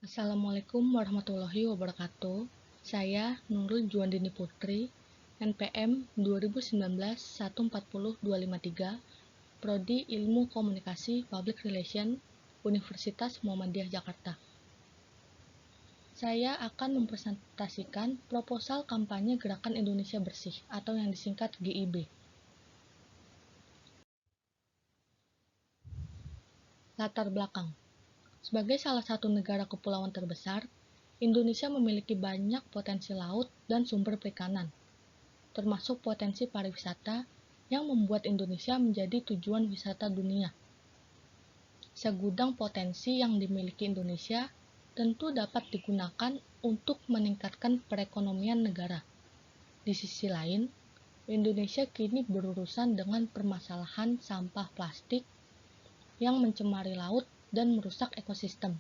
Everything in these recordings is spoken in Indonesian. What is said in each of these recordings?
Assalamualaikum warahmatullahi wabarakatuh. Saya Nurul Juandini Putri, NPM 2019-140253, Prodi Ilmu Komunikasi Public Relation, Universitas Muhammadiyah Jakarta. Saya akan mempresentasikan proposal kampanye Gerakan Indonesia Bersih atau yang disingkat GIB. Latar belakang. Sebagai salah satu negara kepulauan terbesar, Indonesia memiliki banyak potensi laut dan sumber perikanan, termasuk potensi pariwisata yang membuat Indonesia menjadi tujuan wisata dunia. Segudang potensi yang dimiliki Indonesia tentu dapat digunakan untuk meningkatkan perekonomian negara. Di sisi lain, Indonesia kini berurusan dengan permasalahan sampah plastik yang mencemari laut dan merusak ekosistem.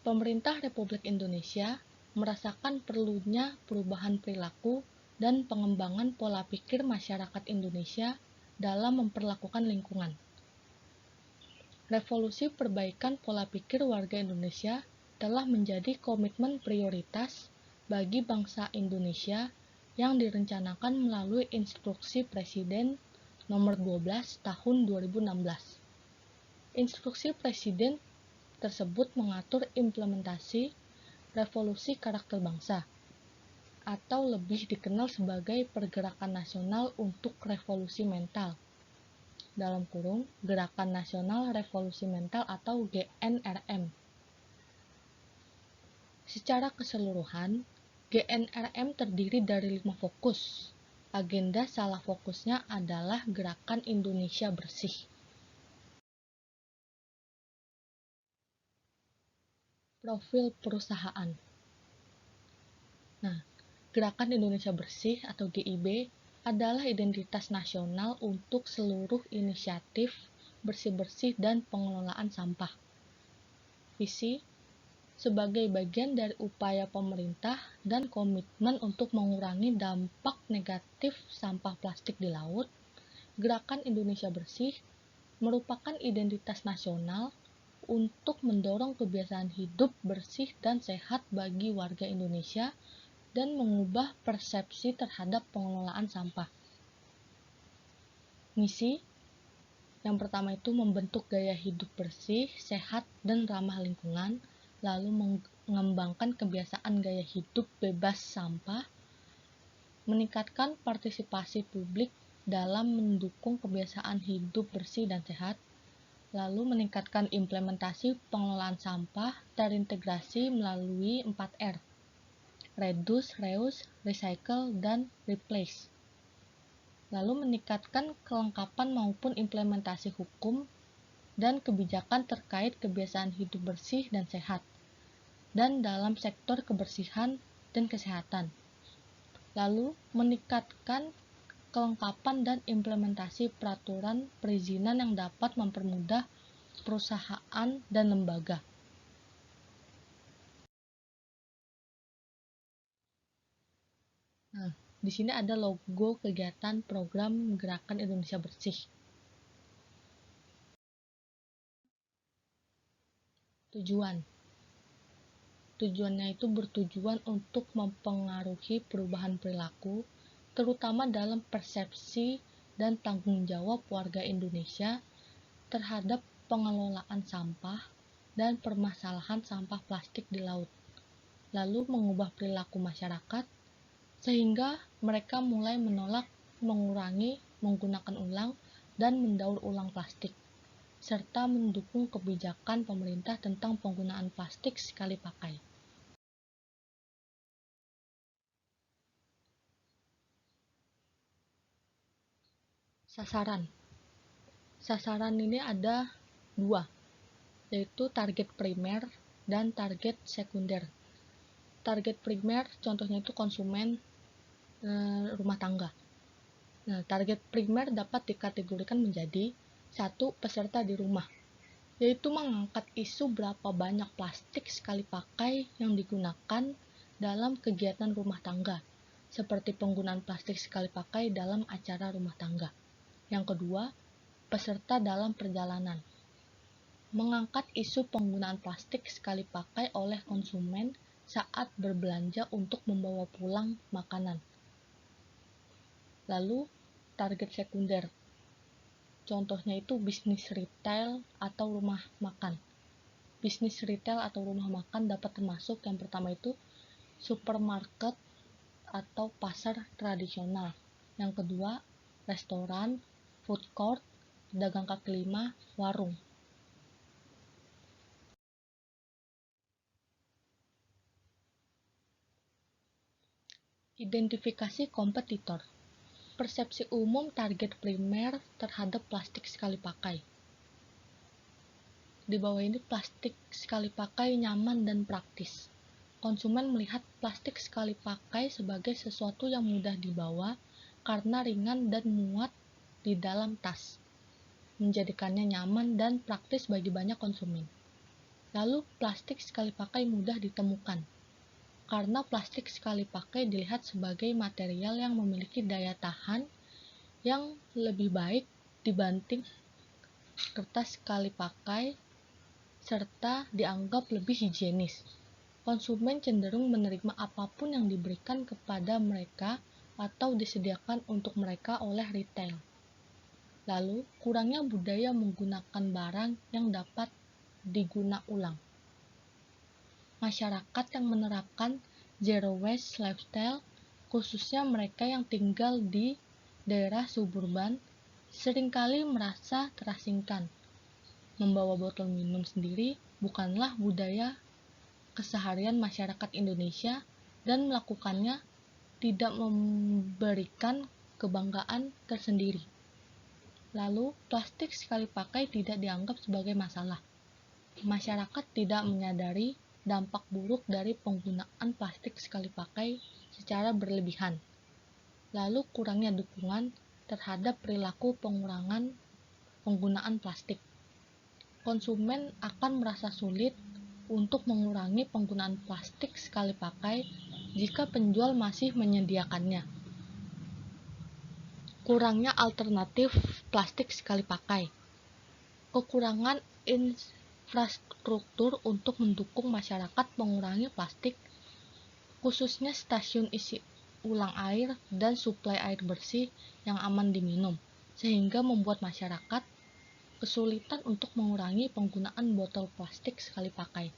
Pemerintah Republik Indonesia merasakan perlunya perubahan perilaku dan pengembangan pola pikir masyarakat Indonesia dalam memperlakukan lingkungan. Revolusi perbaikan pola pikir warga Indonesia telah menjadi komitmen prioritas bagi bangsa Indonesia yang direncanakan melalui Instruksi Presiden Nomor 12 Tahun 2016. Instruksi Presiden tersebut mengatur implementasi revolusi karakter bangsa, atau lebih dikenal sebagai Pergerakan Nasional untuk Revolusi Mental, dalam kurung Gerakan Nasional Revolusi Mental atau GNRM. Secara keseluruhan, GNRM terdiri dari 5 fokus. Agenda salah fokusnya adalah Gerakan Indonesia Bersih. Profil perusahaan. Gerakan Indonesia Bersih atau GIB adalah identitas nasional untuk seluruh inisiatif bersih-bersih dan pengelolaan sampah. Visi sebagai bagian dari upaya pemerintah dan komitmen untuk mengurangi dampak negatif sampah plastik di laut, Gerakan Indonesia Bersih merupakan identitas nasional untuk mendorong kebiasaan hidup bersih dan sehat bagi warga Indonesia dan mengubah persepsi terhadap pengelolaan sampah. Misi yang pertama itu membentuk gaya hidup bersih, sehat, dan ramah lingkungan, lalu mengembangkan kebiasaan gaya hidup bebas sampah, meningkatkan partisipasi publik dalam mendukung kebiasaan hidup bersih dan sehat, lalu meningkatkan implementasi pengelolaan sampah terintegrasi melalui 4R, reduce, reuse, recycle, dan replace. Lalu meningkatkan kelengkapan maupun implementasi hukum dan kebijakan terkait kebiasaan hidup bersih dan sehat, dan dalam sektor kebersihan dan kesehatan. Lalu meningkatkan kelengkapan dan implementasi peraturan perizinan yang dapat mempermudah perusahaan dan lembaga. Di sini ada logo kegiatan program Gerakan Indonesia Bersih. Tujuannya itu bertujuan untuk mempengaruhi perubahan perilaku, terutama dalam persepsi dan tanggung jawab warga Indonesia terhadap pengelolaan sampah dan permasalahan sampah plastik di laut, lalu mengubah perilaku masyarakat sehingga mereka mulai menolak, mengurangi, menggunakan ulang, dan mendaur ulang plastik, serta mendukung kebijakan pemerintah tentang penggunaan plastik sekali pakai. Sasaran ini ada 2, yaitu target primer dan target sekunder. Target primer contohnya itu konsumen rumah tangga. Target primer dapat dikategorikan menjadi 1. Peserta di rumah, yaitu mengangkat isu berapa banyak plastik sekali pakai yang digunakan dalam kegiatan rumah tangga, seperti penggunaan plastik sekali pakai dalam acara rumah tangga. Yang kedua, peserta dalam perjalanan. mengangkat isu penggunaan plastik sekali pakai oleh konsumen saat berbelanja untuk membawa pulang makanan. Lalu, target sekunder. Contohnya itu bisnis retail atau rumah makan. Bisnis retail atau rumah makan dapat termasuk yang pertama itu supermarket atau pasar tradisional. Yang kedua, restoran, food court, pedagang kaki lima, warung. Identifikasi kompetitor. Persepsi umum target primer terhadap plastik sekali pakai. Di bawah ini plastik sekali pakai nyaman dan praktis. Konsumen melihat plastik sekali pakai sebagai sesuatu yang mudah dibawa karena ringan dan muat di dalam tas, menjadikannya nyaman dan praktis bagi banyak konsumen. Lalu, plastik sekali pakai mudah ditemukan, karena plastik sekali pakai dilihat sebagai material yang memiliki daya tahan yang lebih baik dibanding kertas sekali pakai serta dianggap lebih higienis. Konsumen cenderung menerima apapun yang diberikan kepada mereka atau disediakan untuk mereka oleh retail. Lalu, kurangnya budaya menggunakan barang yang dapat diguna ulang. Masyarakat yang menerapkan zero waste lifestyle, khususnya mereka yang tinggal di daerah suburban, seringkali merasa terasingkan. Membawa botol minum sendiri bukanlah budaya keseharian masyarakat Indonesia dan melakukannya tidak memberikan kebanggaan tersendiri. Lalu, plastik sekali pakai tidak dianggap sebagai masalah. Masyarakat tidak menyadari dampak buruk dari penggunaan plastik sekali pakai secara berlebihan. Lalu, kurangnya dukungan terhadap perilaku pengurangan penggunaan plastik. Konsumen akan merasa sulit untuk mengurangi penggunaan plastik sekali pakai jika penjual masih menyediakannya. Kurangnya alternatif plastik sekali pakai. Kekurangan infrastruktur untuk mendukung masyarakat mengurangi plastik, khususnya stasiun isi ulang air dan suplai air bersih yang aman diminum, sehingga membuat masyarakat kesulitan untuk mengurangi penggunaan botol plastik sekali pakai.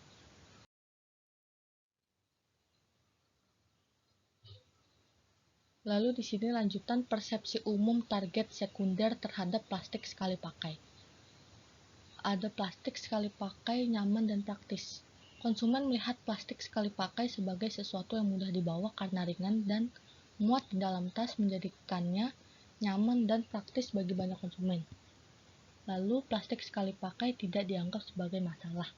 Lalu di sini lanjutan persepsi umum target sekunder terhadap plastik sekali pakai. Ada plastik sekali pakai nyaman dan praktis. Konsumen melihat plastik sekali pakai sebagai sesuatu yang mudah dibawa karena ringan dan muat di dalam tas, menjadikannya nyaman dan praktis bagi banyak konsumen. Lalu, plastik sekali pakai tidak dianggap sebagai masalah.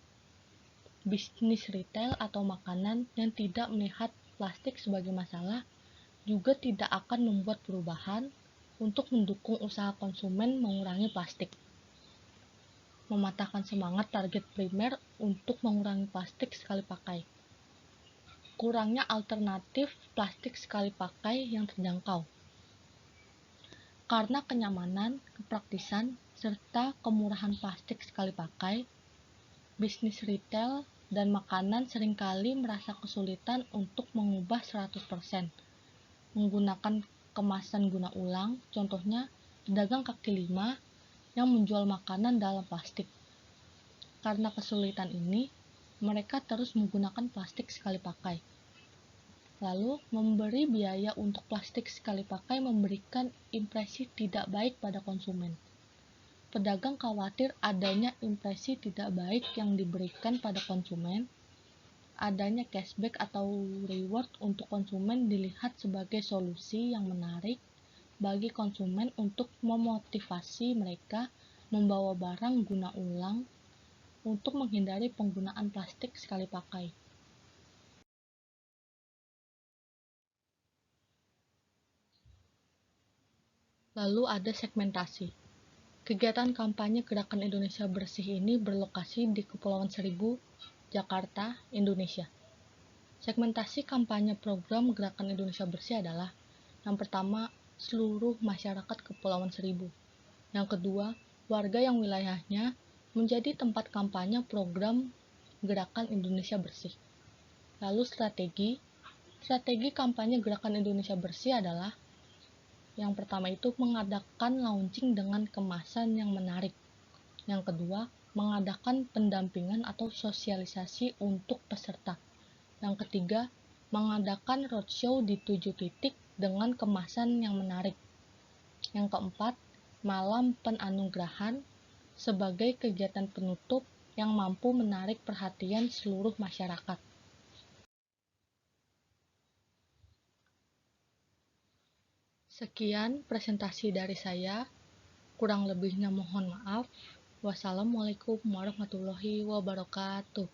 Bisnis retail atau makanan yang tidak melihat plastik sebagai masalah juga tidak akan membuat perubahan untuk mendukung usaha konsumen mengurangi plastik. Mematahkan semangat target primer untuk mengurangi plastik sekali pakai. Kurangnya alternatif plastik sekali pakai yang terjangkau. Karena kenyamanan, kepraktisan, serta kemurahan plastik sekali pakai, bisnis retail dan makanan seringkali merasa kesulitan untuk mengubah 100%. Menggunakan kemasan guna ulang, contohnya pedagang kaki lima yang menjual makanan dalam plastik. Karena kesulitan ini, mereka terus menggunakan plastik sekali pakai. Lalu, memberi biaya untuk plastik sekali pakai memberikan impresi tidak baik pada konsumen. Pedagang khawatir adanya impresi tidak baik yang diberikan pada konsumen. Adanya cashback atau reward untuk konsumen dilihat sebagai solusi yang menarik bagi konsumen untuk memotivasi mereka membawa barang guna ulang untuk menghindari penggunaan plastik sekali pakai. Lalu ada segmentasi. Kegiatan kampanye Gerakan Indonesia Bersih ini berlokasi di Kepulauan Seribu, Jakarta, Indonesia. Segmentasi kampanye program Gerakan Indonesia Bersih adalah: yang pertama, seluruh masyarakat Kepulauan Seribu. Yang kedua, warga yang wilayahnya menjadi tempat kampanye program Gerakan Indonesia Bersih. Lalu strategi kampanye Gerakan Indonesia Bersih adalah yang pertama itu mengadakan launching dengan kemasan yang menarik. Yang kedua, mengadakan pendampingan atau sosialisasi untuk peserta. Yang ketiga, mengadakan roadshow di 7 titik dengan kemasan yang menarik. Yang keempat, malam penanugerahan sebagai kegiatan penutup yang mampu menarik perhatian seluruh masyarakat. Sekian presentasi dari saya, kurang lebihnya mohon maaf. Wassalamualaikum warahmatullahi wabarakatuh.